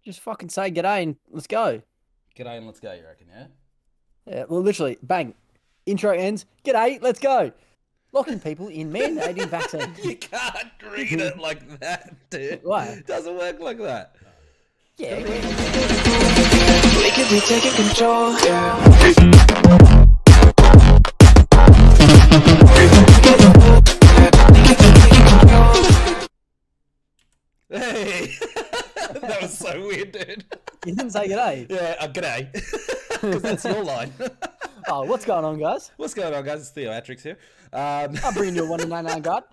Just fucking say g'day and let's go. G'day and let's go, you reckon, yeah? Yeah, well, literally, bang. Intro ends. G'day, let's go. Locking people in mandating vaccine. You can't read it like that, dude. Why? It doesn't work like that. Yeah. We could be taking control, yeah. Hey! That was so weird, dude. You didn't say g'day. Yeah, g'day. Because that's your line. Oh, what's going on, guys? What's going on, guys? It's Theo Atrix here. I'm bringing you a 199 guard.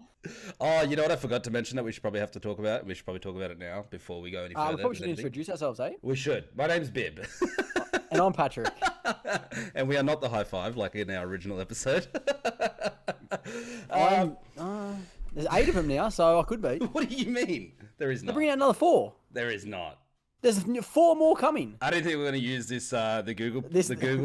Oh, you know what? I forgot to mention that we should probably have to talk about. We should probably talk about it now before we go any further. We probably with should anything. introduce ourselves, eh? We should. My name's Bib. And I'm Patrick. And we are not the high five like in our original episode. There's 8 of them now, so I could be. What do you mean? There is They're not. bringing out another 4. There is not. There's 4 more coming. I don't think we're going to use this the Google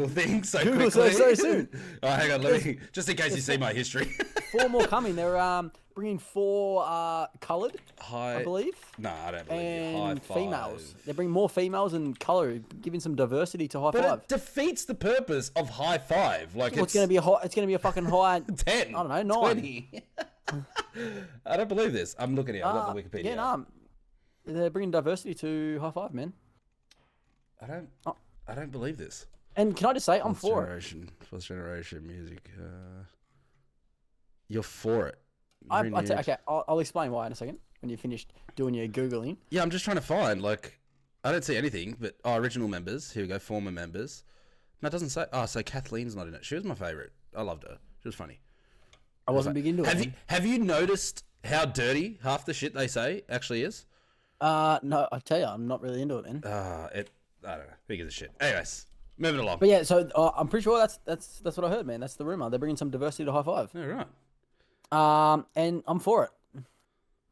thing so Google quickly. so soon. Oh, hang on, let me just in case you see my history. 4 more coming. They're bringing 4 coloured, High, I believe. No, I don't believe you. High And five. females. They bring more females and colour, giving some diversity to high But five. it defeats the purpose of high five. Like Well, it's gonna be a high. It's gonna be a fucking high. 10. I don't know, 9. 20. I don't believe this. I'm looking here. I've got the Wikipedia. Yeah, no. They're bringing diversity to high five, man. I don't believe this. And can I just say, I'm for it. First generation music. You're for it. Okay, I'll explain why in a second when you've finished doing your googling. Yeah, I'm just trying to find, like, I don't see anything, but, original members. Here we go, former members. No, it doesn't say, so Kathleen's not in it. She was my favourite. I loved her. She was funny. I wasn't big into it. Have you noticed how dirty half the shit they say actually is? No, I tell you, I'm not really into it, man. I don't know. Who gives a shit? Anyways, moving along. But yeah, so I'm pretty sure that's what I heard, man. That's the rumor. They're bringing some diversity to high five. Yeah, right. And I'm for it.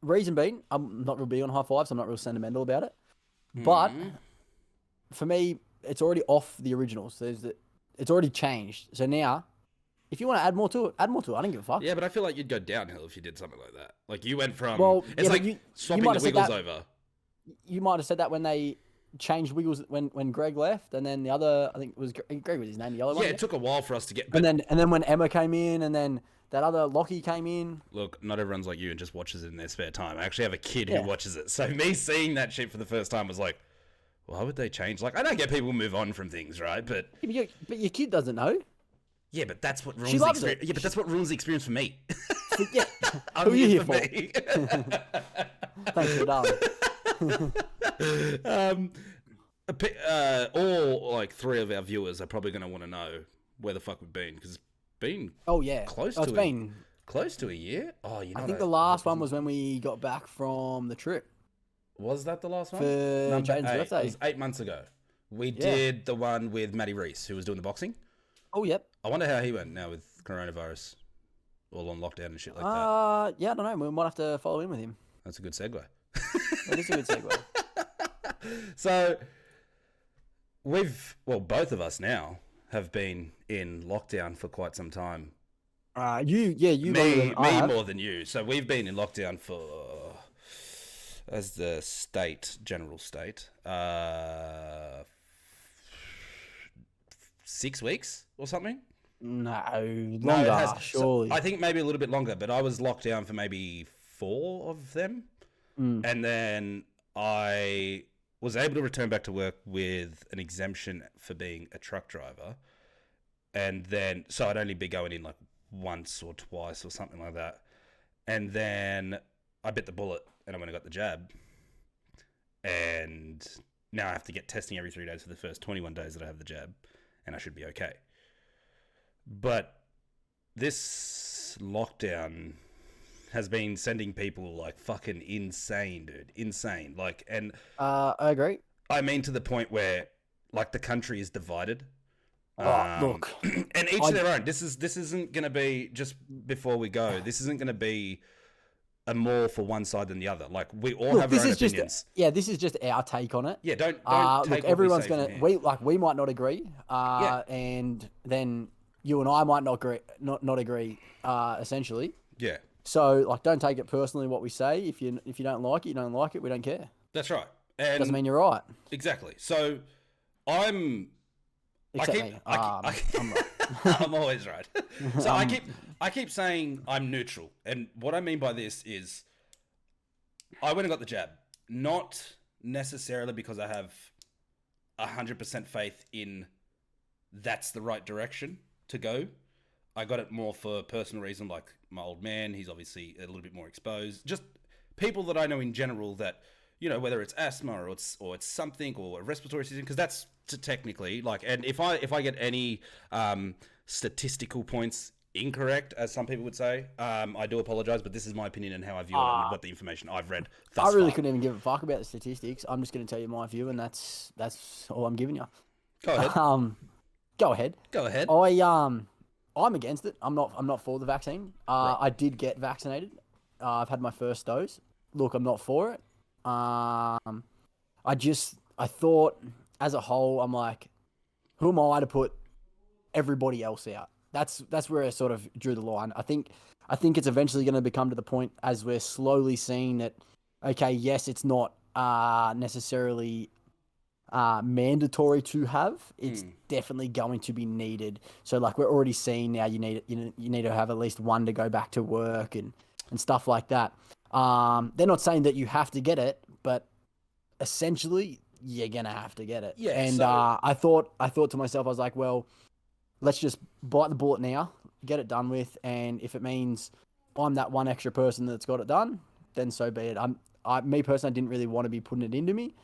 Reason being, I'm not real big on high five, so I'm not real sentimental about it. But for me, it's already off the originals. It's already changed. So now, if you want to add more to it, add more to it. I don't give a fuck. Yeah, but I feel like you'd go downhill if you did something like that. Like you went from, It's like you swapping might the have said Wiggles that- over. You might have said that when they changed Wiggles when Greg left, and then the other, I think it was Greg was his name, the yellow one. Yeah, it took a while for us to get. And then when Emma came in, and then that other Lockie came in. Look, not everyone's like you and just watches it in their spare time. I actually have a kid Yeah. who watches it. So me seeing that shit for the first time was like, why would they change? Like, I don't get people move on from things, right? But But your kid doesn't know. yeah, but that's what ruins She the loves experience. it. Yeah, but that's what ruins the experience for me. Yeah. I'm Who are you here for? me. Thanks for darling. All like 3 of our viewers are probably going to want to know where the fuck we've been because it's been Oh yeah. close It's to been. close to a year. Oh, you know, I think the last one was when we got back from the trip was that the last one? for Number Jaden's 8. birthday. It was 8 months ago. We Yeah. did the one with Matty Reese, who was doing the boxing. Oh yep. I wonder how he went now with coronavirus, all on lockdown and shit like that. Yeah, I don't know. We might have to follow in with him. That's a good segue. That is a good segue. So, both of us now have been in lockdown for quite some time. You longer Me than I have. more than you. So we've been in lockdown for, as the general state, 6 weeks or something. No, No, longer, it has. surely. I think maybe a little bit longer, but I was locked down for maybe 4 of them. And then I was able to return back to work with an exemption for being a truck driver. And then, so I'd only be going in like once or twice or something like that. And then I bit the bullet and I went and got the jab. And now I have to get testing every 3 days for the first 21 days that I have the jab. And I should be okay. But this lockdown has been sending people like fucking insane, dude. Insane. Like, and I agree. I mean to the point where like the country is divided. Look. And each to their own. This isn't going to be, just before we go, this isn't going to be a more for one side than the other. Like, we all have our own opinions. This is just our take on it. Yeah, don't Look, take everyone's going gonna we might not agree. And then you and I might not agree. Essentially. Yeah. So like, don't take it personally what we say. If you don't like it, you don't like it. We don't care. That's right. And Doesn't mean you're right. exactly. So I Except keep, me. I'm right. I'm always right. So I keep saying I'm neutral, and what I mean by this is, I went and got the jab, not necessarily because I have 100% faith in that's the right direction to go. I got it more for personal reason, like my old man. He's obviously a little bit more exposed. Just people that I know in general that, whether it's asthma or it's something or a respiratory system, because that's technically like. And if I get any statistical points incorrect, as some people would say, I do apologize, but this is my opinion and how I view it and what the information I've read thus I really far. couldn't even give a fuck about the statistics. I'm just going to tell you my view, and that's all I'm giving you. Go ahead. Go ahead. Go ahead. I'm against it. I'm not for the vaccine. Right. I did get vaccinated. I've had my first dose. Look, I'm not for it. I thought as a whole, I'm like, who am I to put everybody else out? That's where I sort of drew the line. I think it's eventually going to become to the point as we're slowly seeing that, okay, yes, it's not necessarily mandatory to have. It's definitely going to be needed. So like we're already seeing now, you need to have at least one to go back to work and stuff like that. They're not saying that you have to get it, but essentially you're gonna have to get it. Yeah. And So, I thought to myself, I was like, well, let's just bite the bullet now, get it done with, and if it means I'm that one extra person that's got it done, then so be it. Me personally, I didn't really want to be putting it into me.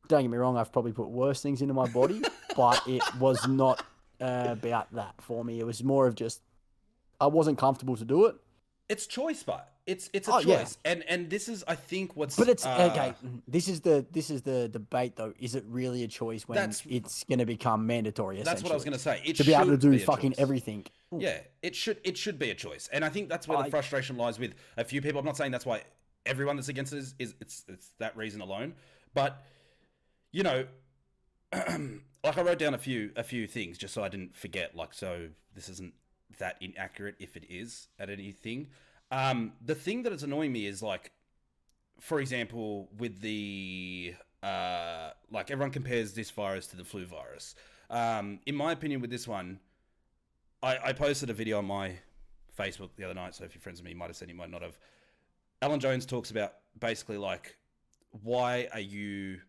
Don't get me wrong, I've probably put worse things into my body, but it was not about that for me. It was more of just I wasn't comfortable to do it. it's choice, but it's a Oh, yeah. choice, and this is, I think, what's. But it's okay. This is the debate though. Is it really a choice when it's going to become mandatory? That's what I was going to say. It to be able to should do be a fucking choice. everything. Yeah, it should be a choice, and I think that's where the frustration lies with a few people. I'm not saying that's why everyone that's against it is it's that reason alone, but like I wrote down a few things just so I didn't forget. Like, so this isn't that inaccurate if it is at anything. The thing that is annoying me is, like, for example, with the like everyone compares this virus to the flu virus. In my opinion, with this one, I posted a video on my Facebook the other night, so if you're friends with me, you might have seen it, you might not have. Alan Jones talks about basically like, why are you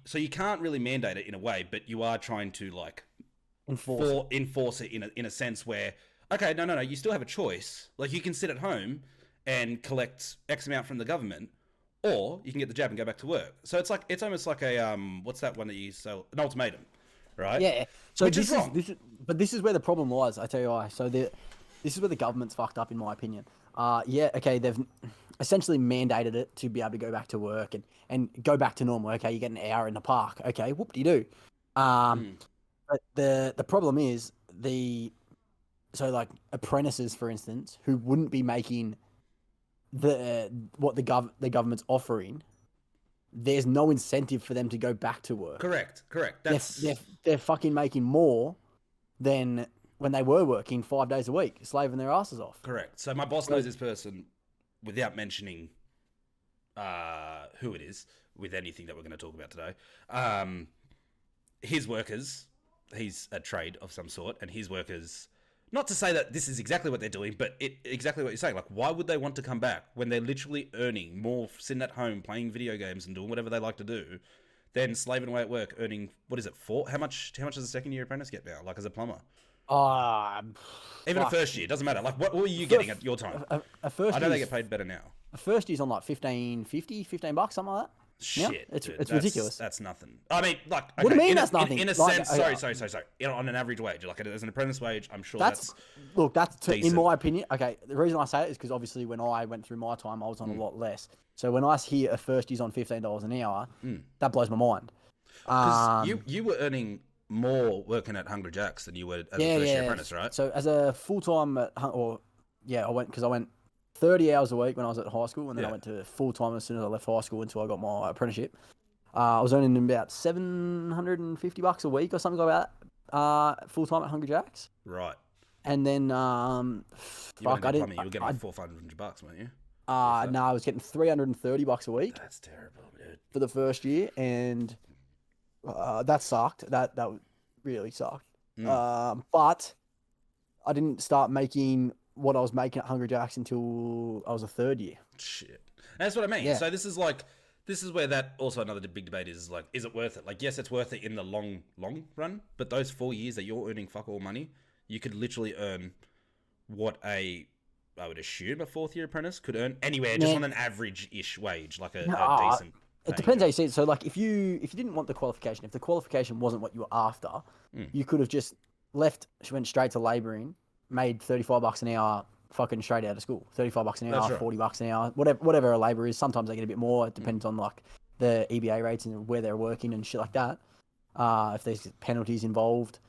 so you can't really mandate it in a way, but you are trying to like enforce it in a sense where, okay, no, you still have a choice. Like, you can sit at home and collect X amount from the government, or you can get the jab and go back to work. So it's almost like a what's that one that you sell, an ultimatum, right? Yeah. So Which is wrong. This is where the problem lies. I tell you why. So this is where the government's fucked up, in my opinion. Yeah. Okay. They've essentially mandated it to be able to go back to work and go back to normal. Okay, you get an hour in the park. Okay, whoop-de-doo. But the problem is so like apprentices, for instance, who wouldn't be making what the government's offering, there's no incentive for them to go back to work. Correct. They're fucking making more than when they were working 5 days a week, slaving their asses off. Correct. So my boss knows this person without mentioning who it is with anything that we're going to talk about today. His workers, he's a trade of some sort, and his workers, not to say that this is exactly what they're doing, but exactly what you're saying. Like, why would they want to come back when they're literally earning more sitting at home playing video games and doing whatever they like to do than slaving away at work earning, what is it, how much does a second year apprentice get now, like as a plumber? Even a first year, doesn't matter. Like, what were you getting at your time? A first I know they get paid better now. A first year's on like $15, something like that. Shit, it's dude, ridiculous. That's nothing. I mean, like, okay, What do you mean that's nothing? In a Like, sense, sorry. On an average wage, like as an apprentice wage, I'm sure that's in decent. my opinion. Okay, the reason I say it is because obviously when I went through my time, I was on a lot less. So when I hear a first year's on $15 an hour, that blows my mind. Because you were earning more working at Hungry Jack's than you were as a first year apprentice, right? So as a full time, I went 30 hours a week when I was at high school, and then I went to full time as soon as I left high school until I got my apprenticeship. I was earning about $750 a week or something like that, full time at Hungry Jack's. Right. And then, You were getting like $400-500, weren't you? No, I was getting $330 a week That's terrible, dude. for the first year, and that sucked. That really sucked. But I didn't start making what I was making at Hungry Jack's until I was a third year. Shit. That's what I mean. Yeah. So this is where that also another big debate is like, is it worth it? Like, yes, it's worth it in the long run, but those 4 years that you're earning fuck all money, you could literally earn what I would assume a fourth year apprentice could earn anywhere, just on an average-ish wage, like a decent. It depends how you see it. So, like, if you didn't want the qualification, if the qualification wasn't what you were after, you could have just went straight to labouring, made $35 an hour, fucking straight out of school. $35 an hour, right. $40 an hour, whatever a labourer is. Sometimes they get a bit more. It depends on like the EBA rates and where they're working and shit like that. If there's penalties involved,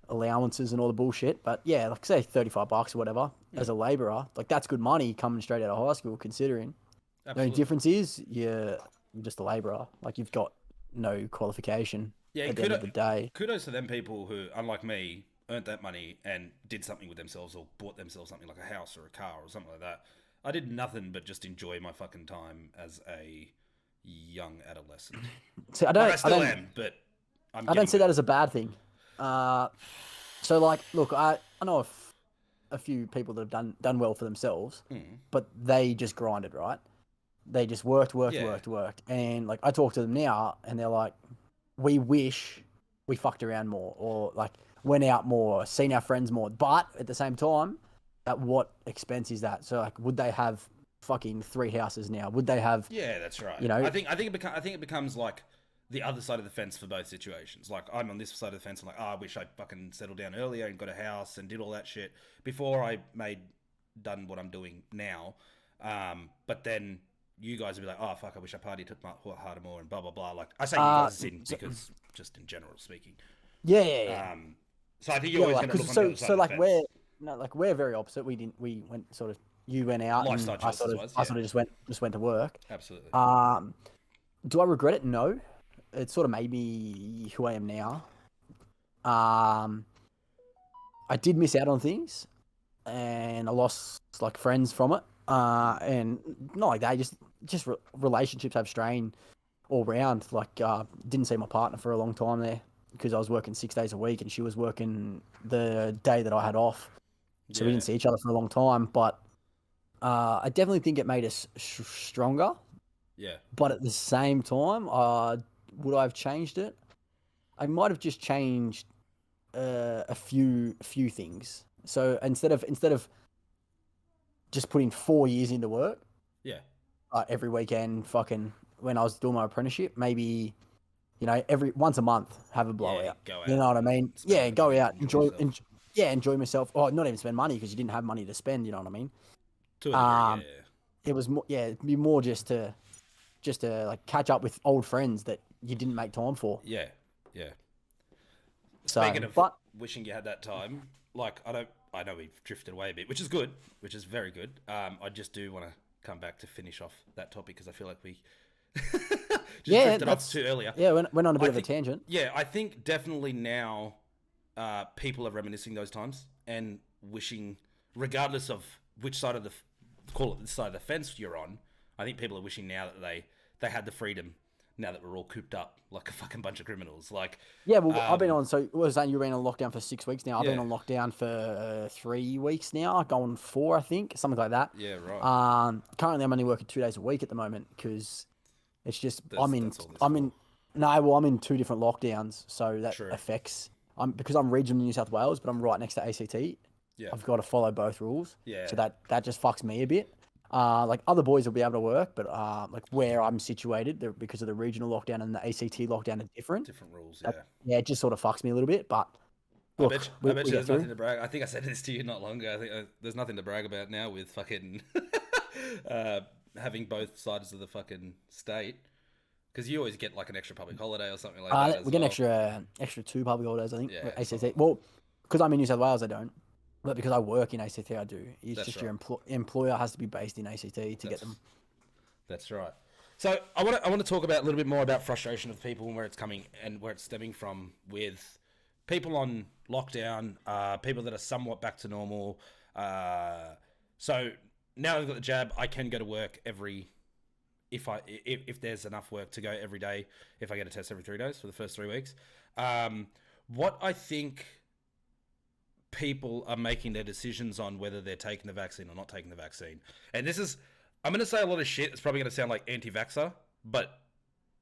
allowances and all the bullshit. But yeah, like say $35 or whatever as a labourer, like that's good money coming straight out of high school. Considering the only difference is you're just a labourer. Like you've got no qualification. Yeah, at the end of the day. Kudos to them people who, unlike me, earned that money and did something with themselves or bought themselves something like a house or a car or something like that. I did nothing but just enjoy my fucking time as a young adolescent. See, I don't see that as a bad thing. So like, look, I know a few people that have done well for themselves, but they just grinded, right? They just worked, and like I talk to them now, and they're like, we wish we fucked around more, or like went out more, seen our friends more. But at the same time, at what expense is that? So like, would they have fucking 3 houses now? Would they have? Yeah, that's right. You know, I think it becomes like the other side of the fence for both situations. Like I'm on this side of the fence, I'm like, I wish I fucking settled down earlier and got a house and did all that shit before I done what I'm doing now. But then you guys would be like, oh fuck, I wish I partied took my harder more and blah blah blah. Like I say, you guys in because just in general speaking. Yeah. So I think you're always going to look on the other side of the fence. We're very opposite. We went sort of. You went out, lifestyle and I sort of just went to work. Absolutely. Do I regret it? No. It sort of made me who I am now. I did miss out on things, and I lost like friends from it. And not like that. Just relationships have strain all round. Like didn't see my partner for a long time there because I was working 6 days a week and she was working the day that I had off. So we didn't see each other for a long time. But I definitely think it made us stronger. Yeah. But at the same time, would I have changed it? I might have just changed a few things. So instead of just putting 4 years into work, every weekend, fucking when I was doing my apprenticeship, maybe once a month have a blowout. Go out. You know what I mean? Go out, enjoy myself. Oh, not even spend money because you didn't have money to spend. You know what I mean? It was more, it'd be more just to like catch up with old friends that you didn't make time for. Yeah. So, Speaking of wishing you had that time, like I know we've drifted away a bit, which is good, which is very good. I just do want to come back to finish off that topic because I feel like we drifted off too earlier. Yeah, went on a bit of a tangent. Yeah, I think definitely now people are reminiscing those times and wishing, regardless of which side of the side of the fence you're on, I think people are wishing now that they had the freedom now that we're all cooped up like a fucking bunch of criminals. Like, yeah, well, I've been on. So what was saying you've been on lockdown for 6 weeks now. I've been on lockdown for 3 weeks now, going 4, I think, something like that. Yeah, right. Currently, I'm only working 2 days a week at the moment because it's just I'm in 2 different lockdowns, so that affects. Because I'm regional New South Wales, but I'm right next to ACT. Yeah, I've got to follow both rules. Yeah, so that just fucks me a bit. Like other boys will be able to work, but like where I'm situated, because of the regional lockdown and the ACT lockdown are different. Different rules, it just sort of fucks me a little bit. But look, I bet you there's nothing to brag. I think I said this to you not long ago. I think there's nothing to brag about now with fucking having both sides of the fucking state. Because you always get like an extra public holiday or something like that. We get an extra 2 public holidays, I think. Yeah, ACT. Well, because I'm in New South Wales, I don't. But because I work in ACT, I do. It's just your employer has to be based in ACT to get them. That's right. So I want to talk about a little bit more about frustration of people and where it's coming and where it's stemming from with people on lockdown, people that are somewhat back to normal. So now I've got the jab, I can go to work if there's enough work to go every day, if I get a test every 3 days for the first 3 weeks. What I think people are making their decisions on whether they're taking the vaccine or not taking the vaccine. And this is, I'm going to say a lot of shit. It's probably going to sound like anti-vaxxer, but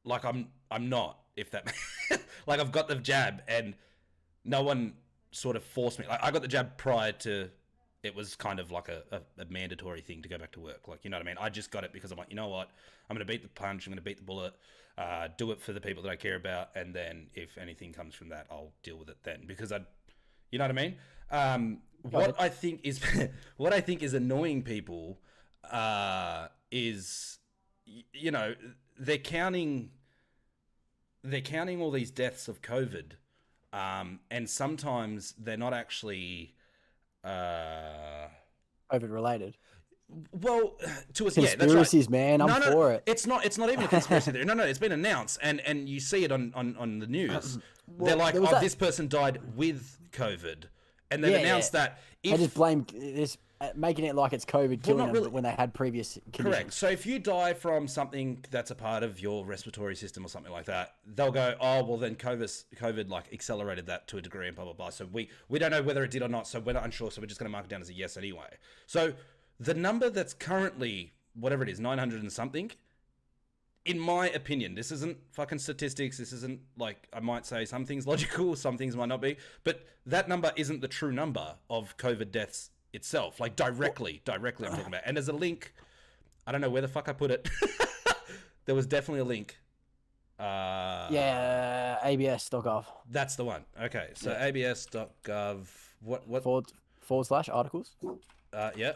like I'm not, if that, like I've got the jab and no one sort of forced me. Like I got the jab prior to, it was kind of like a mandatory thing to go back to work. Like, you know what I mean? I just got it because I'm like, you know what? I'm going to beat the punch. I'm going to beat the bullet, do it for the people that I care about. And then if anything comes from that, I'll deal with it then, because you know what I mean? What I think is annoying people, is, you know, they're counting all these deaths of COVID. And sometimes they're not actually, COVID related. Well, to us, conspiracies, man. I'm for it. It's not even a conspiracy theory. No, it's been announced, and you see it on the news. They're like, this person died with COVID, and they've announced that. They just blame this, making it like it's COVID killing them when they had previous conditions. Correct. So if you die from something that's a part of your respiratory system or something like that, they'll go, oh, well then COVID like accelerated that to a degree and blah, blah, blah. So we don't know whether it did or not, so we're not unsure, so we're just going to mark it down as a yes anyway. So the number that's currently, whatever it is, 900 and something, in my opinion, this isn't fucking statistics, this isn't like, I might say some things logical, some things might not be, but that number isn't the true number of COVID deaths itself, like directly I'm talking about. And there's a link, I don't know where the fuck I put it. There was definitely a link. abs.gov. That's the one. Okay, so abs.gov, what? Forward slash articles. Yeah.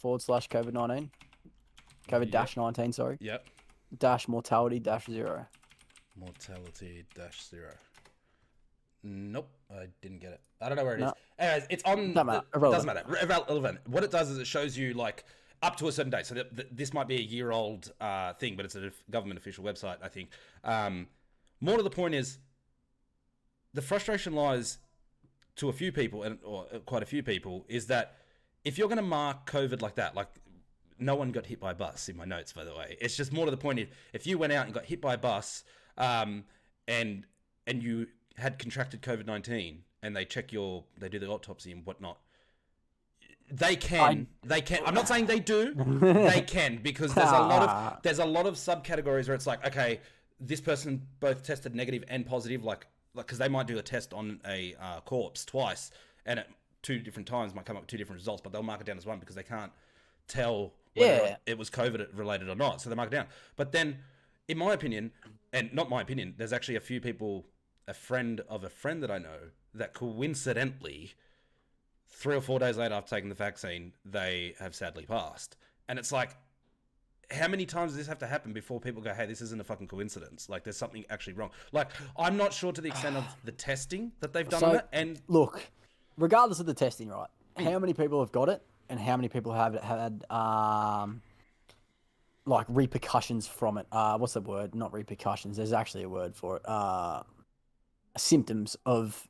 / COVID-19. COVID-19, sorry. Yep. - mortality -0. Mortality -0. Nope, I didn't get it. I don't know where it is. Anyways, it's on. Doesn't matter. Irrelevant. What it does is it shows you like up to a certain date. So this might be a year-old thing, but it's a government official website, I think. More to the point is, the frustration lies to a few people, or quite a few people, is that if you're going to mark COVID like that, like no one got hit by a bus in my notes, by the way. It's just more to the point. If you went out and got hit by a bus, and you had contracted COVID-19, and they do the autopsy and whatnot, they can. I'm not saying they do. They can, because there's a lot of subcategories where it's like, okay, this person both tested negative and positive, like because they might do a test on a corpse twice, and at 2 different times might come up with 2 different results, but they'll mark it down as one because they can't tell whether it was COVID related or not, so they mark it down. But then, in my opinion, and not my opinion, there's actually a few people, a friend of a friend that I know, that coincidentally, 3 or 4 days later after taking the vaccine, they have sadly passed. And it's like, how many times does this have to happen before people go, hey, this isn't a fucking coincidence? Like, there's something actually wrong. Like, I'm not sure to the extent of the testing that they've done on it. And look, regardless of the testing, right, how many people have got it and how many people have had like repercussions from it? What's the word? Not repercussions. There's actually a word for it. Symptoms of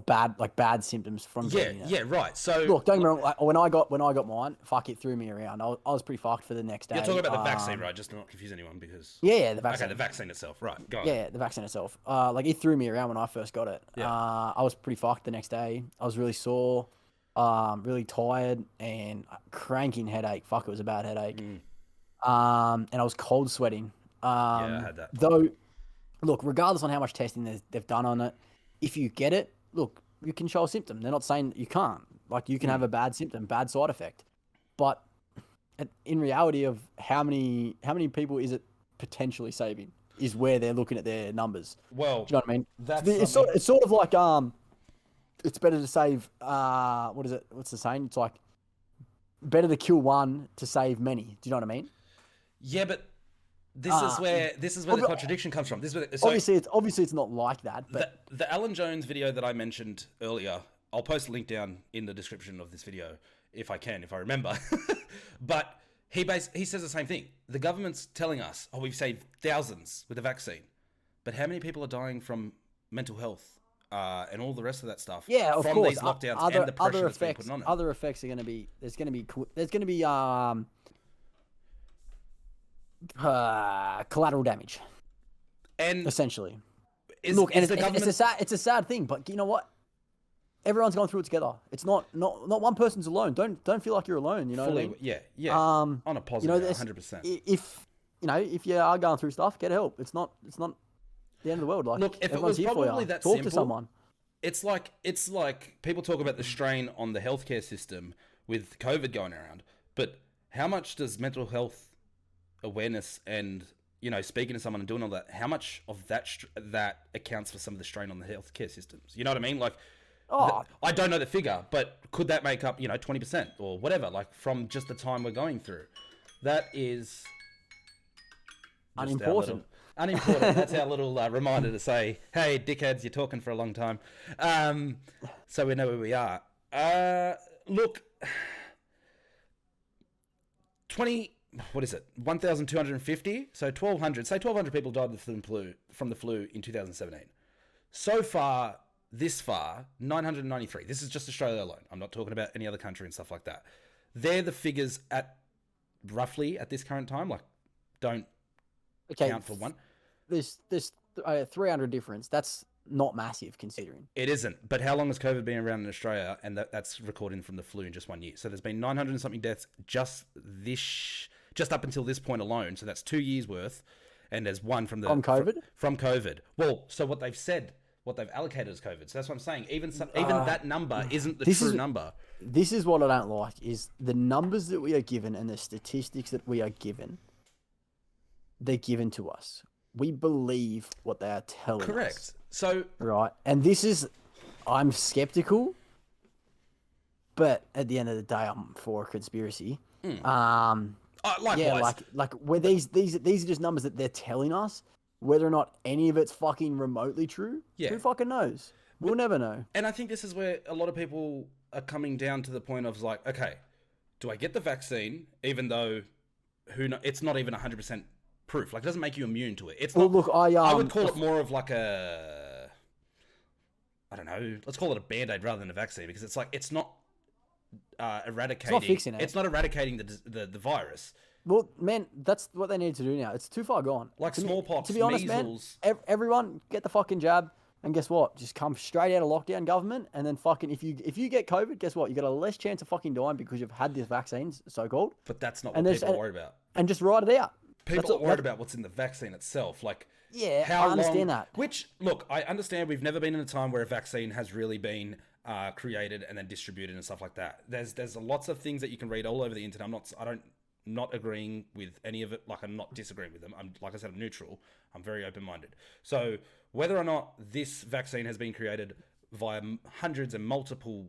bad symptoms from getting it. Yeah, right. So look, don't get me wrong. Like, when I got mine, fuck, it threw me around. I was pretty fucked for the next day. You're talking about the vaccine, right? Just to not confuse anyone, because the vaccine. Okay, the vaccine itself, right? Go on. Yeah, the vaccine itself. Like, it threw me around when I first got it. Yeah. I was pretty fucked the next day. I was really sore, really tired, and cranking headache. Fuck, it was a bad headache. And I was cold sweating. I had that. Though, look, regardless on how much testing they've done on it, if you get it, look, you can show a symptom. They're not saying that you can't. Like, you can have a bad symptom, bad side effect. But in reality of how many people is it potentially saving is where they're looking at their numbers. Well, do you know what I mean? That's it's sort of like it's better to save what is it? What's the saying? It's like better to kill one to save many. Do you know what I mean? Yeah, but this is where the contradiction comes from. Obviously it's not like that. But the Alan Jones video that I mentioned earlier, I'll post a link down in the description of this video if I remember. But he says the same thing. The government's telling us, oh, we've saved thousands with the vaccine, but how many people are dying from mental health and all the rest of that stuff. Yeah, of from course. these lockdowns and the pressure that's been put on it. Other effects are going to be there's going to be collateral damage, And essentially. is, Look, is and the government... it's a sad thing, but you know what? Everyone's going through it together. It's not one person's alone. Don't feel like you're alone. You know what I mean? Yeah. On a positive, 100%. If you are going through stuff, get help. It's not the end of the world. Like, Look, if it everyone's was here for probably you. that Talk simple, to someone. it's like people talk about the strain on the healthcare system with COVID going around, but how much does mental health awareness and speaking to someone and doing all that, how much of that accounts for some of the strain on the healthcare systems? You know what I mean? Like, I don't know the figure, but could that make up 20% or whatever, like from just the time we're going through? That is unimportant. Unimportant. That's our little reminder to say, hey, dickheads, you're talking for a long time. So we know where we are. Look, 1,250? So 1,200. Say 1,200 people died from the flu in 2017. So far, 993. This is just Australia alone. I'm not talking about any other country and stuff like that. They're the figures at roughly at this current time. Like, don't count for one. There's 300 difference. That's not massive considering. It isn't. But how long has COVID been around in Australia? And that's recording from the flu in just 1 year. So there's been 900 and something deaths just up until this point alone. So that's 2 years worth. And there's one from COVID. From COVID. Well, so what they've allocated as COVID. So that's what I'm saying. Even that number isn't the true number. This is what I don't like, is the numbers that we are given and the statistics that we are given, they're given to us. We believe what they are telling us. Correct. So... Right. And I'm skeptical, but at the end of the day, I'm for a conspiracy. Likewise. Yeah, like where these are just numbers that they're telling us. Whether or not any of it's fucking remotely true, who fucking knows? We'll never know. And I think this is where a lot of people are coming down to the point of like, okay, do I get the vaccine even though it's not even 100% proof? Like, it doesn't make you immune to it. It's not. Look, I would call it more of like I don't know. Let's call it a Band-Aid rather than a vaccine, because it's like it's not eradicating. It's not fixing it. It's not eradicating the virus. Well, man, that's what they need to do now. It's too far gone. Like smallpox, to be honest, measles. Man, everyone get the fucking jab, and guess what? Just come straight out of lockdown, government, and then fucking if you get COVID, guess what? You got a less chance of fucking dying because you've had this vaccine, so called. But that's not what people worry about. And just write it out. People are worried about what's in the vaccine itself. Like, yeah, I understand that. Which, look, I understand we've never been in a time where a vaccine has really been created and then distributed and stuff like that. There's lots of things that you can read all over the internet. I'm not agreeing with any of it. Like, I'm not disagreeing with them. Like I said, I'm neutral. I'm very open-minded. So whether or not this vaccine has been created via hundreds and multiple,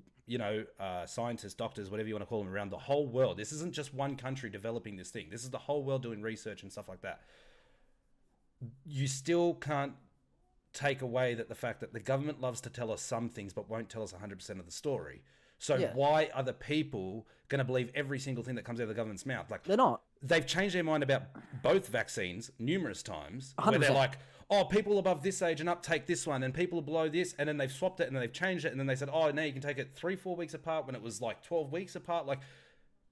scientists, doctors, whatever you want to call them, around the whole world. This isn't just one country developing this thing. This is the whole world doing research and stuff like that. You still can't take away the fact that the government loves to tell us some things but won't tell us 100% of the story. So why are the people going to believe every single thing that comes out of the government's mouth? Like, they're not. They've changed their mind about both vaccines numerous times. 100%. Where they're like, oh, people above this age and up take this one, and people below this, and then they've swapped it, and then they've changed it, and then they said, oh, now you can take it 3-4 weeks apart when it was like 12 weeks apart. Like,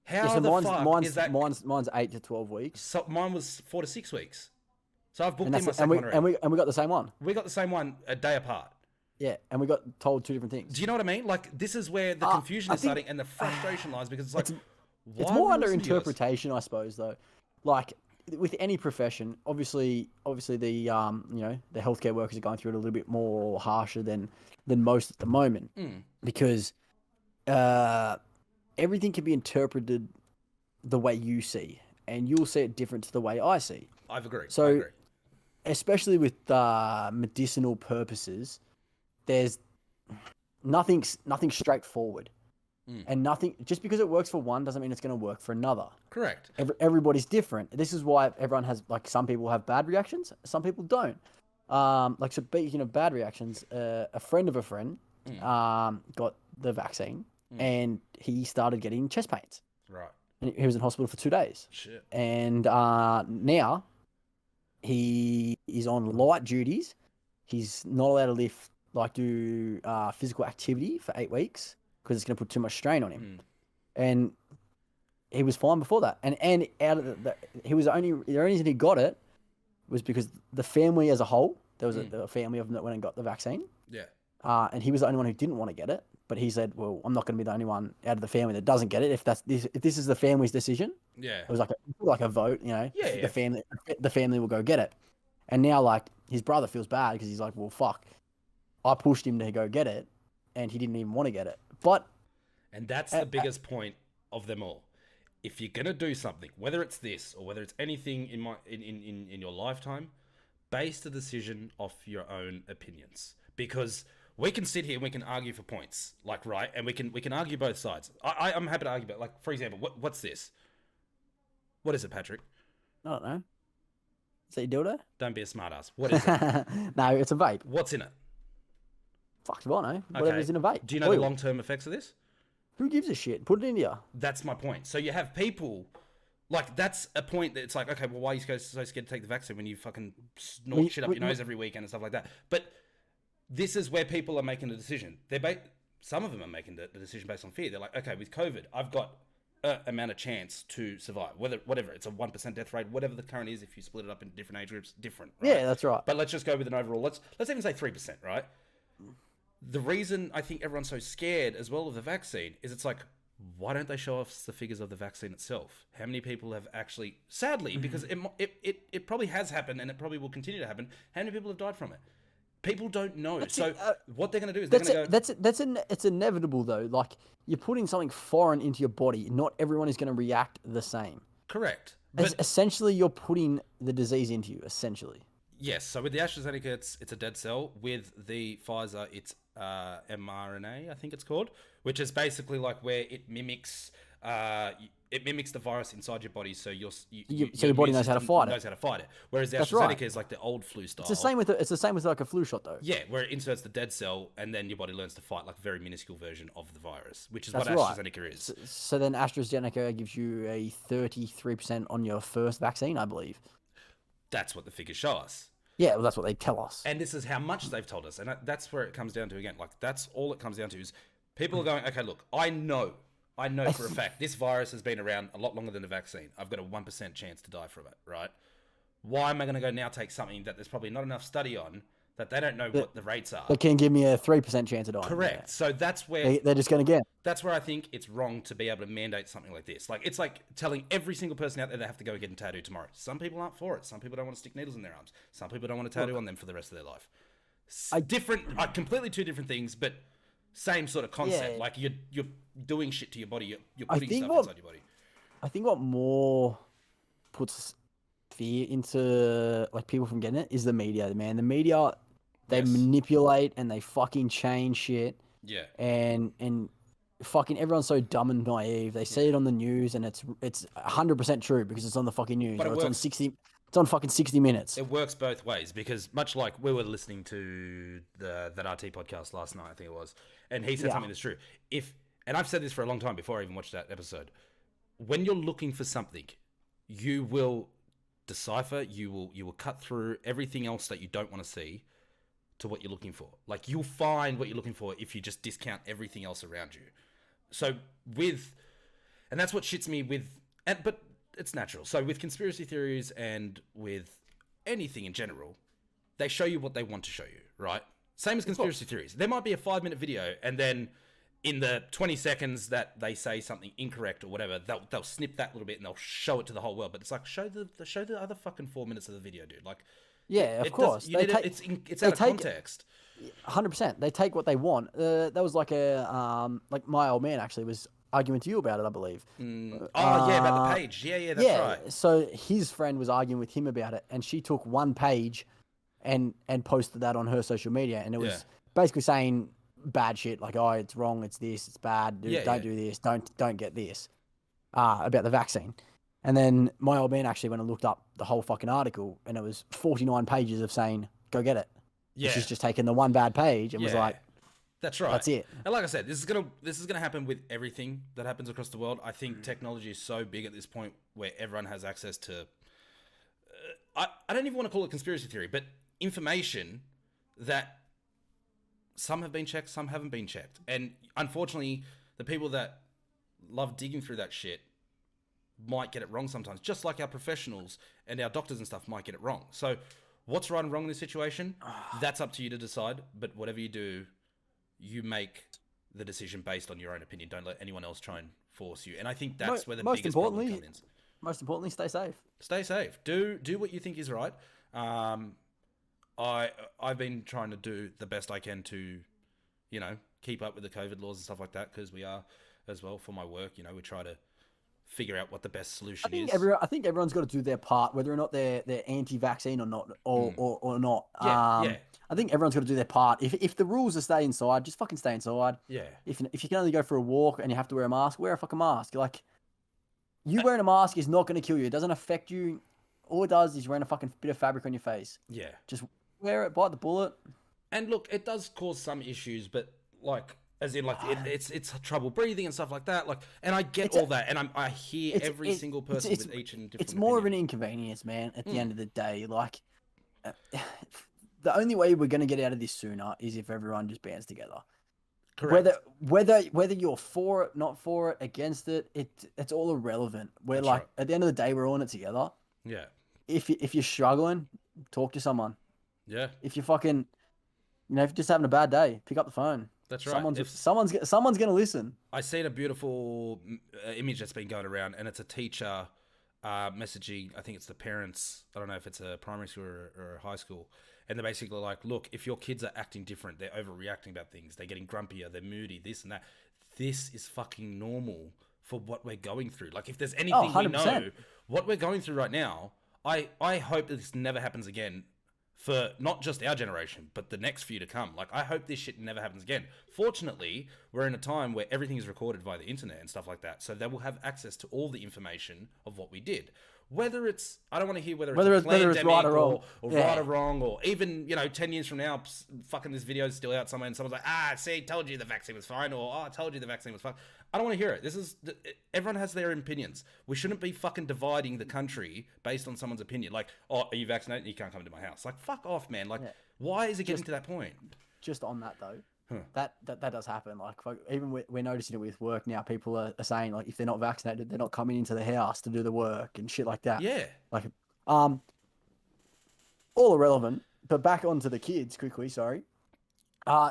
how the fuck is that? Mine's 8 to 12 weeks. So mine was 4 to 6 weeks. So I've booked in my second one already. And we got the same one. We got the same one a day apart. Yeah, and we got told two different things. Do you know what I mean? Like, this is where the confusion is starting and the frustration lies, because it's like, it's more under interpretation, I suppose, though. Like, with any profession, obviously the the healthcare workers are going through it a little bit more harsher than most at the moment, because everything can be interpreted the way you see, and you'll see it different to the way I see. I agree. So, especially with medicinal purposes, there's nothing straightforward. And nothing, just because it works for one doesn't mean it's going to work for another. Correct. Everybody's different. This is why everyone has, like, some people have bad reactions, some people don't. Like, so speaking of bad reactions, a friend of a friend got the vaccine and he started getting chest pains. Right. And he was in hospital for 2 days. Shit. And now he is on light duties. He's not allowed to lift like do physical activity for 8 weeks because it's going to put too much strain on him. And he was fine before that. And out of he was the only reason he got it was because the family as a whole, there was a family of them that went and got the vaccine. Yeah. And he was the only one who didn't want to get it. But he said, well, I'm not going to be the only one out of the family that doesn't get it. If this is the family's decision, Yeah. it was like a vote, you know. Yeah, The family will go get it. And now, like, his brother feels bad because he's like, well, fuck, I pushed him to go get it, and he didn't even want to get it. And that's the biggest point of them all. If you're gonna do something, whether it's this or whether it's anything in your lifetime, base the decision off your own opinions. Because we can sit here and we can argue for points, like, right, and we can argue both sides. I'm happy to argue about, like, for example, what's this? What is it, Patrick? I don't know. Is that your dildo? Don't be a smartass. What is it? No, it's a vape. What's in it? Fuck do I know. Whatever's in a vape. Do you know the long-term effects of this? Who gives a shit? Put it in you. That's my point. So you have people, like, that's a point that it's like, okay, well, why are you guys so scared to take the vaccine when you fucking snort shit up your nose every weekend and stuff like that? But this is where people are making a decision. Some of them are making the decision based on fear. They're like, okay, with COVID, I've got amount of chance to survive. Whatever, it's a 1% death rate, whatever the current is. If you split it up into different age groups, different. Right? Yeah, that's right. But let's just go with an overall. Let's even say 3%, right? The reason I think everyone's so scared as well of the vaccine is it's like, why don't they show us the figures of the vaccine itself? How many people have actually, sadly, because it probably has happened and it probably will continue to happen. How many people have died from it? People don't know. What they're going to do is they're going to go... It's inevitable though. Like, you're putting something foreign into your body. Not everyone is going to react the same. Correct. But essentially, you're putting the disease into you, essentially. Yes. So with the AstraZeneca, it's a dead cell. With the Pfizer, it's mRNA, I think it's called, which is basically like where it mimics the virus inside your body, so your body knows how to fight it. Whereas the AstraZeneca is like the old flu style. It's the same with like a flu shot though. Yeah, where it inserts the dead cell, and then your body learns to fight like a very minuscule version of the virus, which is what AstraZeneca is. So then AstraZeneca gives you a 33% on your first vaccine, I believe. That's what the figures show us. Yeah, well, that's what they tell us. And this is how much they've told us. And that's where it comes down to again. Like, that's all it comes down to is people are going, okay, look, I know for a fact this virus has been around a lot longer than the vaccine. I've got a 1% chance to die from it, right? Why am I going to go now take something that there's probably not enough study on, that they don't know what the rates are? They can give me a 3% chance of dying. Correct. Yeah. So that's where... They're just going to get... That's where I think it's wrong to be able to mandate something like this. Like, it's like telling every single person out there they have to go get a tattoo tomorrow. Some people aren't for it. Some people don't want to stick needles in their arms. Some people don't want a tattoo on them for the rest of their life. Completely two different things, but same sort of concept. Yeah. Like, you're doing shit to your body. You're putting stuff inside your body. I think what more puts fear into, like, people from getting it is the media, man. The media... They manipulate and they fucking change shit. Yeah. And fucking everyone's so dumb and naive. They see it on the news and it's 100% true because it's on the fucking news. But it's on fucking 60 Minutes. It works both ways because much like we were listening to that RT podcast last night, I think it was, and he said something that's true. And I've said this for a long time before I even watched that episode. When you're looking for something, you will decipher, you will cut through everything else that you don't want to see to what you're looking for. Like, you'll find what you're looking for if you just discount everything else around you. So and that's what shits me but it's natural. So with conspiracy theories and with anything in general, they show you what they want to show you, right? Same as conspiracy theories. There might be a 5-minute video and then in the 20 seconds that they say something incorrect or whatever, they'll snip that little bit and they'll show it to the whole world. But it's like, show the other fucking 4 minutes of the video, dude. Like, yeah, of course. It's out of context. 100%. They take what they want. That was like like my old man actually was arguing with you about it, I believe. About the page. Yeah, that's right. So his friend was arguing with him about it, and she took one page and posted that on her social media, and it was basically saying bad shit, like, oh, it's wrong, it's this, it's bad, don't do this, don't get this, about the vaccine. And then my old man actually went and looked up the whole fucking article, and it was 49 pages of saying, go get it. Yeah. She's just taken the one bad page and was like, that's right. That's it. And like I said, this is gonna happen with everything that happens across the world. I think technology is so big at this point where everyone has access to, I don't even want to call it conspiracy theory, but information that some have been checked, some haven't been checked. And unfortunately, the people that love digging through that shit might get it wrong sometimes, just like our professionals and our doctors and stuff might get it wrong. So what's right and wrong in this situation? That's up to you to decide. But whatever you do, you make the decision based on your own opinion. Don't let anyone else try and force you. And I think that's where the biggest problem comes in. Most importantly, stay safe. Stay safe. Do what you think is right. I've been trying to do the best I can to, keep up with the COVID laws and stuff like that, because we are as well for my work. We try to figure out what the best solution is. I think everyone's got to do their part, whether or not they're anti-vaccine or not, or not. Yeah. I think everyone's got to do their part. If the rules are stay inside, just fucking stay inside. Yeah. If you can only go for a walk and you have to wear a mask, wear a fucking mask. Like, you wearing a mask is not going to kill you. It doesn't affect you. All it does is wearing a fucking bit of fabric on your face. Yeah. Just wear it, bite the bullet. And look, it does cause some issues, but it's trouble breathing and stuff like that. And I get all that, and I hear every single person with each and different. It's more of an inconvenience, man. At the end of the day, the only way we're going to get out of this sooner is if everyone just bands together. Correct. Whether you're for it, not for it, against it, it's all irrelevant. We're right. At the end of the day, we're all in it together. Yeah. If you're struggling, talk to someone. Yeah. If you're fucking, if you're just having a bad day, pick up the phone. That's right. Someone's going to listen. I seen a beautiful image that's been going around, and it's a teacher messaging, I think it's the parents, I don't know if it's a primary school or a high school, and they're basically like, look, if your kids are acting different, they're overreacting about things, they're getting grumpier, they're moody, this and that, this is fucking normal for what we're going through. If there's anything we know, what we're going through right now, I hope that this never happens again for not just our generation, but the next few to come. I hope this shit never happens again. Fortunately, we're in a time where everything is recorded via the internet and stuff like that, so they will have access to all the information of what we did. Whether it's, I don't want to hear whether it's right or wrong, or right or wrong, or even, 10 years from now, fucking this video is still out somewhere and someone's like, see, told you the vaccine was fine, or, I told you the vaccine was fine. I don't want to hear it. Everyone has their opinions. We shouldn't be fucking dividing the country based on someone's opinion. Are you vaccinated? You can't come into my house. Fuck off, man. Why is it getting to that point? Just on that though, that does happen. Even we're noticing it with work now. People are saying if they're not vaccinated, they're not coming into the house to do the work and shit like that. Yeah. All irrelevant. But back onto the kids quickly. Sorry.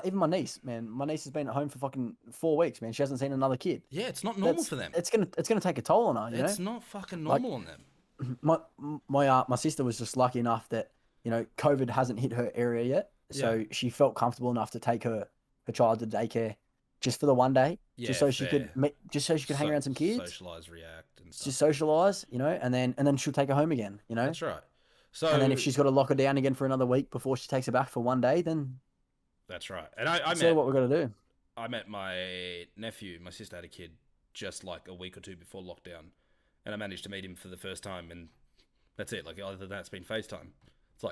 Even my niece, man. My niece has been at home for fucking 4 weeks, man. She hasn't seen another kid. Yeah, it's not normal for them. It's gonna take a toll on her. It's not fucking normal on them. My sister was just lucky enough that COVID hasn't hit her area yet, so she felt comfortable enough to take her child to daycare just for the one day, just so she could hang around some kids, socialize, react, and stuff. Just socialize, and then she'll take her home again, That's right. So and then if she's got to lock her down again for another week before she takes her back for one day, then that's right. And I met what we're gonna do. I met my nephew. My sister had a kid just a week or two before lockdown, and I managed to meet him for the first time, and that's it. Other than that, it's been FaceTime. It's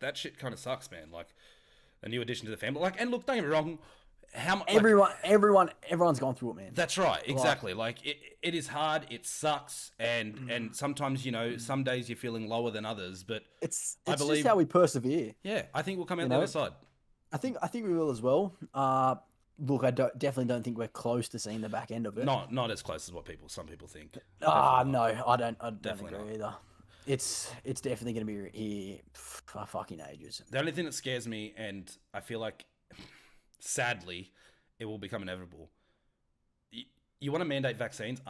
that shit kind of sucks, man. A new addition to the family. And look, don't get me wrong. Everyone's gone through it, man. That's right, exactly. It is hard, it sucks, and sometimes some days you're feeling lower than others. But I believe just how we persevere. Yeah, I think we'll come out the other side. I think we will as well. Look, I definitely don't think we're close to seeing the back end of it. Not as close as what some people think. No, I don't agree either. It's definitely going to be here for fucking ages. The only thing that scares me, and I feel like, sadly, it will become inevitable. You want to mandate vaccines?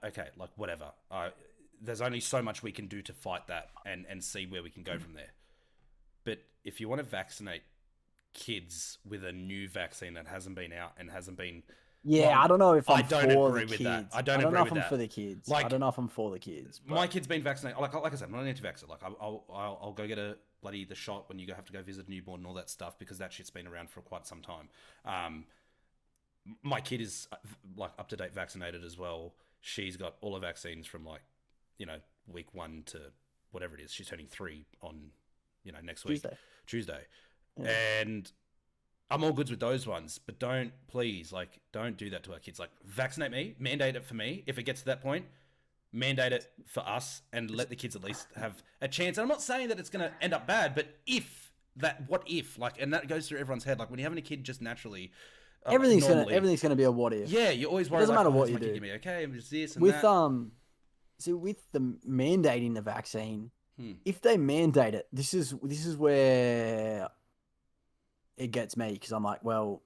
Okay, whatever. There's only so much we can do to fight that and see where we can go from there. But if you want to vaccinate kids with a new vaccine that hasn't been out and hasn't been... Yeah, I don't know if I'm for the kids. I don't know if I'm for the kids. I don't know if I'm for the kids. My kid's been vaccinated. Like I said, I'm not an anti-vaxxer. I'll go get the shot when you have to go visit a newborn and all that stuff, because that shit's been around for quite some time. My kid is up to date vaccinated as well. She's got all the vaccines from week 1 to whatever it is. She's turning 3 on next week, Tuesday, yeah. And I'm all good with those ones, but don't do that to our kids. Vaccinate me, mandate it for me. If it gets to that point, mandate it for us, and let the kids at least have a chance. And I'm not saying that it's going to end up bad, but if that what if, like, and that goes through everyone's head. Like when you're having a kid, just naturally, everything's normally, gonna be a what if. Yeah, you always worry. Doesn't like, matter what is you my kid do. gonna be okay, and just this and With that. see, with the mandating the vaccine, if they mandate it, this is where it gets me, because I'm like, well,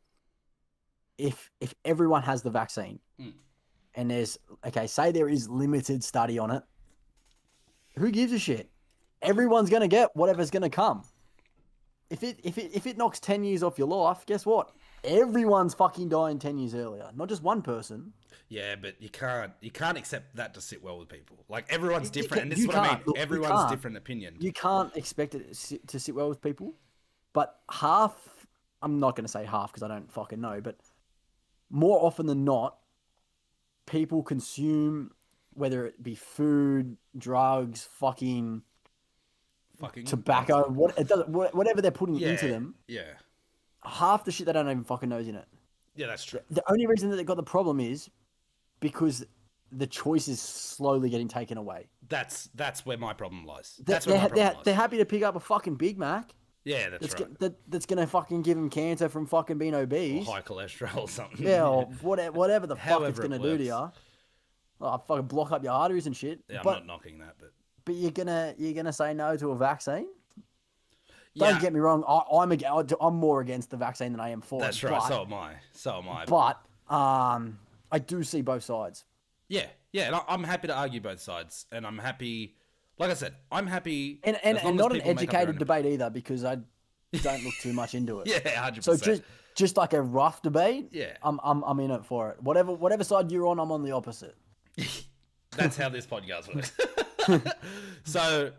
if everyone has the vaccine, and there's say there is limited study on it, who gives a shit? Everyone's gonna get whatever's gonna come. If it knocks 10 years off your life, guess what? Everyone's fucking dying 10 years earlier, not just one person. Yeah, but you can't accept that to sit well with people. Like everyone's different, and this You is what I mean. can't. Look, Everyone's different opinion. You can't expect it to sit well with people, but half. I'm not going to say half because I don't fucking know, but more often than not, people consume, whether it be food, drugs, fucking tobacco, whatever they're putting into them. Yeah. Half the shit they don't even fucking know is in it. Yeah, that's true. The only reason that they got the problem is because the choice is slowly getting taken away. That's where my problem lies. They're happy to pick up a fucking Big Mac. Yeah, that's right. That's gonna fucking give them cancer from fucking being obese. Or high cholesterol or something. Yeah, or whatever the fuck it's gonna do to you. works. Oh, fucking block up your arteries and shit. Yeah, I'm not knocking that, but you're gonna say no to a vaccine? yeah, Don't get me wrong. I'm more against the vaccine than I am for it. that's right. So am I. But I do see both sides. Yeah, and I'm happy to argue both sides, and I'm happy. Like I said, I'm happy. And not an educated debate either, because I don't look too much into it. Yeah, 100%. So just like a rough debate. Yeah, I'm in it for it. Whatever side you're on, I'm on the opposite. that's how this podcast works. So,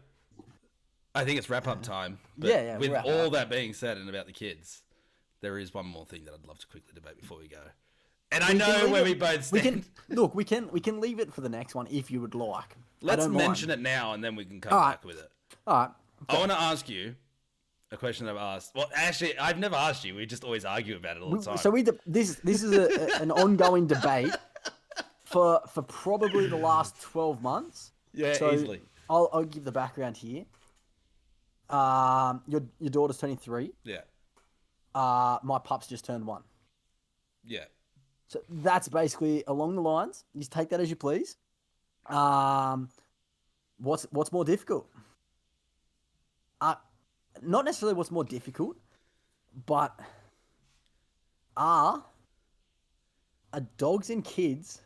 I think it's wrap up time. But Yeah, with wrap all up. that being said, and about the kids, there is one more thing that I'd love to quickly debate before we go. And I know where we both stand. We can leave it for the next one if you would like. Let's mention it now, and then we can come back with it. All right. I want to ask you a question I've asked. Well, actually, I've never asked you. We just always argue about it all the time. So this is an ongoing debate for probably the last 12 months. Yeah, so easily. I'll give the background here. Your daughter's turning 3. Yeah. My pup's just turned 1. Yeah. So that's basically along the lines. You just take that as you please. What's more difficult? Not necessarily what's more difficult, but are dogs and kids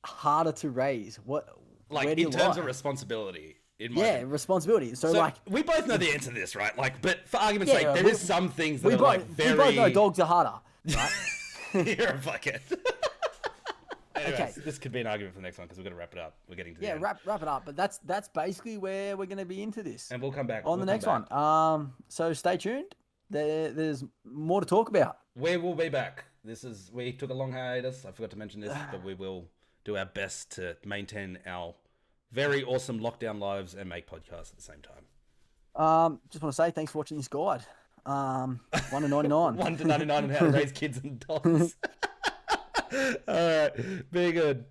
harder to raise? Like where do in you terms lie? of responsibility. In my Yeah, opinion. responsibility. So like we both know the answer to this, right? Like, but for argument's Yeah, sake, there is some things that we are both like very. we both know dogs are harder, right? You're a fuckhead. Anyways, Okay. this could be an argument for the next one because we're going to wrap it up. We're getting to the Yeah, end. wrap it up. But that's basically where we're going to be into this And we'll come back on the next one. So stay tuned. There's more to talk about. We will be back. We took a long hiatus. I forgot to mention this, but we will do our best to maintain our very awesome lockdown lives and make podcasts at the same time. Just want to say thanks for watching this guide. 1 to 99. 1 to 99 on how to raise kids and dogs. All right. Be good.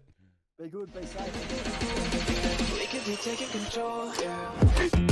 Be good. Be safe. We could be taking control, yeah.